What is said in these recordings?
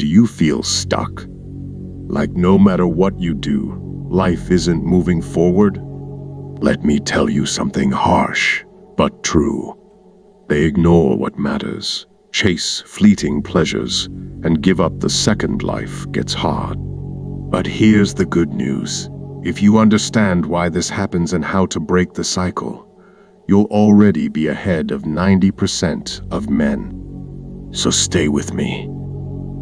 Do you feel stuck? Like no matter what you do, life isn't moving forward? Let me tell you something harsh, but true. They ignore what matters, chase fleeting pleasures, and give up the second life gets hard. But here's the good news. If you understand why this happens and how to break the cycle, you'll already be ahead of 90% of men. So stay with me.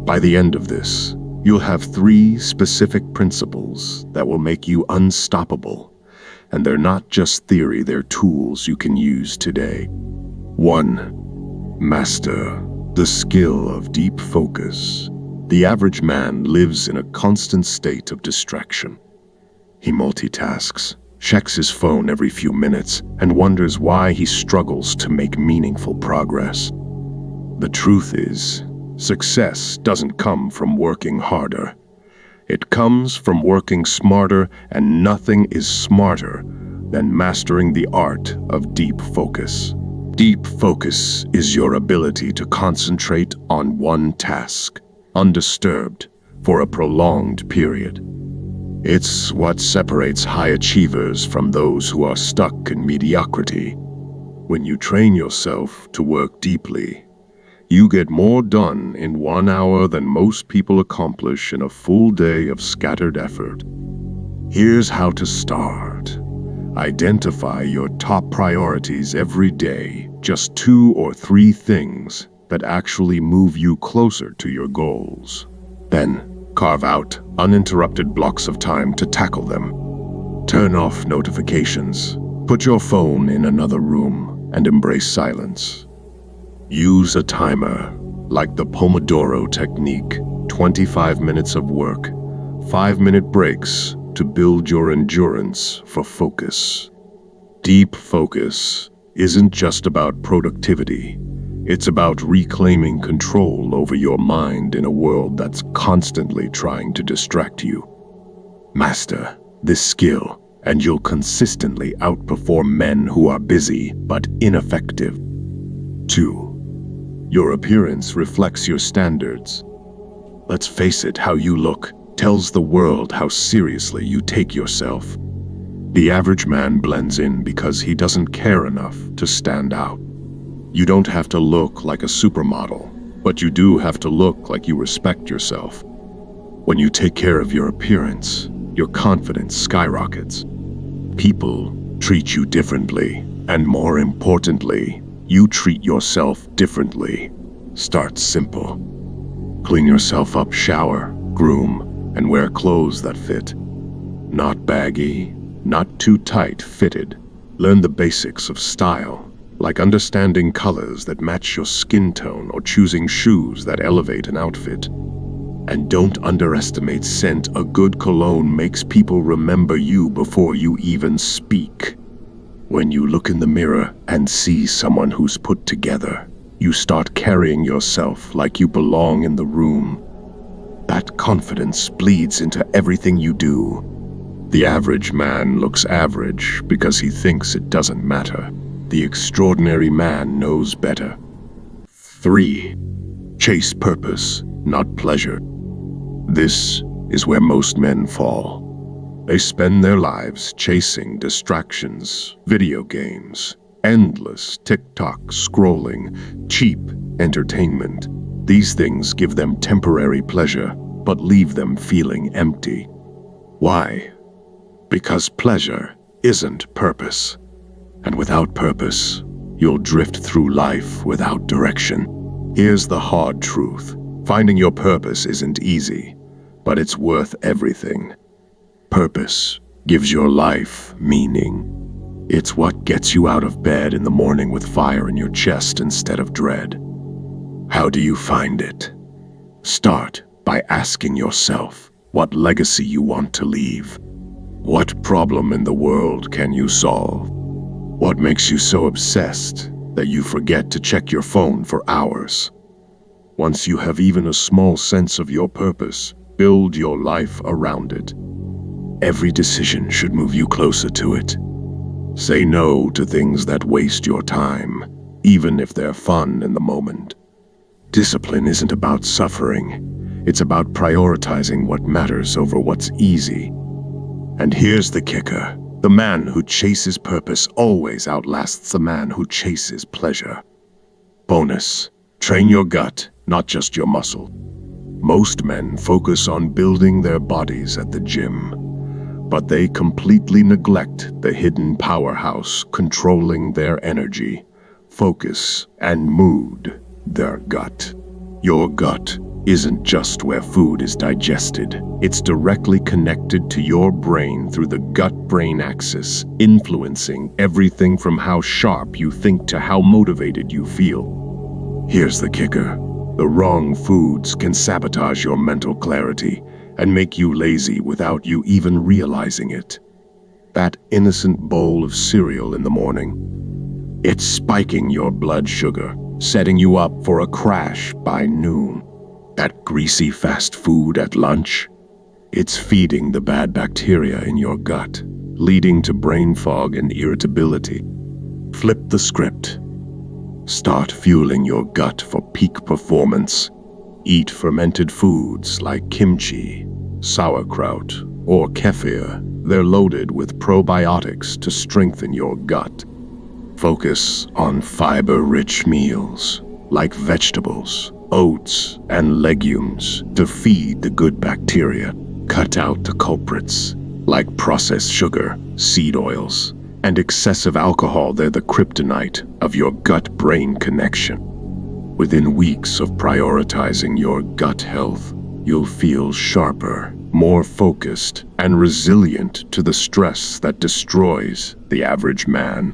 By the end of this, you'll have 3 specific principles that will make you unstoppable. And they're not just theory, they're tools you can use today. 1. Master the skill of deep focus. The average man lives in a constant state of distraction. He multitasks, checks his phone every few minutes, and wonders why he struggles to make meaningful progress. The truth is, success doesn't come from working harder. It comes from working smarter, and nothing is smarter than mastering the art of deep focus. Deep focus is your ability to concentrate on one task, undisturbed, for a prolonged period. It's what separates high achievers from those who are stuck in mediocrity. When you train yourself to work deeply, you get more done in 1 hour than most people accomplish in a full day of scattered effort. Here's how to start. Identify your top priorities every day, just 2 or 3 things that actually move you closer to your goals. Then, carve out uninterrupted blocks of time to tackle them. Turn off notifications, put your phone in another room, and embrace silence. Use a timer, like the Pomodoro technique, 25 minutes of work, 5-minute breaks to build your endurance for focus. Deep focus isn't just about productivity. It's about reclaiming control over your mind in a world that's constantly trying to distract you. Master this skill, and you'll consistently outperform men who are busy but ineffective. 2. Your appearance reflects your standards. Let's face it, how you look tells the world how seriously you take yourself. The average man blends in because he doesn't care enough to stand out. You don't have to look like a supermodel, but you do have to look like you respect yourself. When you take care of your appearance, your confidence skyrockets. People treat you differently, and more importantly, you treat yourself differently. Start simple. Clean yourself up, shower, groom, and wear clothes that fit. Not baggy, not too tight fitted. Learn the basics of style, like understanding colors that match your skin tone or choosing shoes that elevate an outfit. And don't underestimate scent. A good cologne makes people remember you before you even speak. When you look in the mirror and see someone who's put together, you start carrying yourself like you belong in the room. That confidence bleeds into everything you do. The average man looks average because he thinks it doesn't matter. The extraordinary man knows better. 3. Chase purpose, not pleasure. This is where most men fall. They spend their lives chasing distractions, video games, endless TikTok scrolling, cheap entertainment. These things give them temporary pleasure, but leave them feeling empty. Why? Because pleasure isn't purpose. And without purpose, you'll drift through life without direction. Here's the hard truth. Finding your purpose isn't easy, but it's worth everything. Purpose gives your life meaning. It's what gets you out of bed in the morning with fire in your chest instead of dread. How do you find it? Start by asking yourself what legacy you want to leave. What problem in the world can you solve? What makes you so obsessed that you forget to check your phone for hours? Once you have even a small sense of your purpose, build your life around it. Every decision should move you closer to it. Say no to things that waste your time, even if they're fun in the moment. Discipline isn't about suffering. It's about prioritizing what matters over what's easy. And here's the kicker. The man who chases purpose always outlasts the man who chases pleasure. Bonus: train your gut, not just your muscle. Most men focus on building their bodies at the gym, but they completely neglect the hidden powerhouse controlling their energy, focus, and mood, their gut. Your gut isn't just where food is digested. It's directly connected to your brain through the gut-brain axis, influencing everything from how sharp you think to how motivated you feel. Here's the kicker. The wrong foods can sabotage your mental clarity and make you lazy without you even realizing it. That innocent bowl of cereal in the morning, it's spiking your blood sugar, setting you up for a crash by noon. That greasy fast food at lunch, it's feeding the bad bacteria in your gut, leading to brain fog and irritability. Flip the script. Start fueling your gut for peak performance. Eat fermented foods like kimchi, sauerkraut, or kefir. They're loaded with probiotics to strengthen your gut. Focus on fiber-rich meals like vegetables, oats, and legumes to feed the good bacteria. Cut out the culprits like processed sugar, seed oils, and excessive alcohol. They're the kryptonite of your gut-brain connection. Within weeks of prioritizing your gut health, you'll feel sharper, more focused, and resilient to the stress that destroys the average man.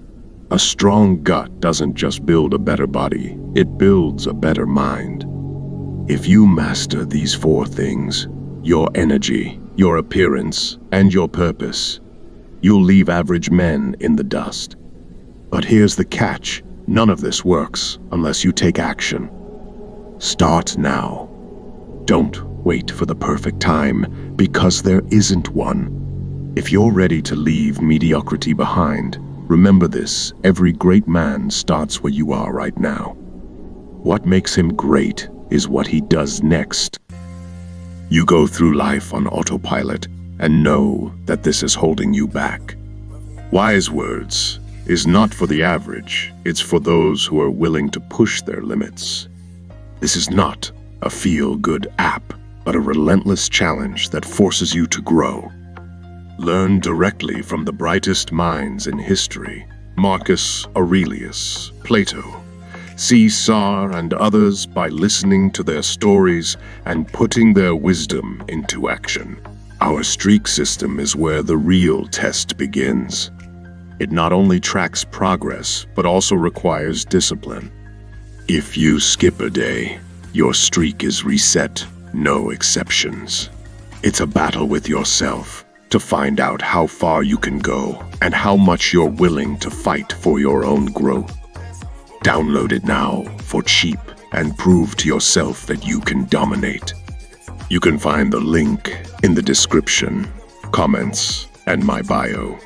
A strong gut doesn't just build a better body, it builds a better mind. If you master these 4 things, your energy, your appearance, and your purpose, you'll leave average men in the dust. But here's the catch. None of this works unless you take action. Start now. Don't wait for the perfect time, because there isn't one. If you're ready to leave mediocrity behind, remember this: every great man starts where you are right now. What makes him great is what he does next. You go through life on autopilot and know that this is holding you back. WiseWords is not for the average, it's for those who are willing to push their limits. This is not a feel-good app, but a relentless challenge that forces you to grow. Learn directly from the brightest minds in history: Marcus Aurelius, Plato, Caesar, and others, by listening to their stories and putting their wisdom into action. Our streak system is where the real test begins. It not only tracks progress, but also requires discipline. If you skip a day, your streak is reset, no exceptions. It's a battle with yourself to find out how far you can go and how much you're willing to fight for your own growth. Download it now for cheap and prove to yourself that you can dominate. You can find the link in the description, comments, and my bio.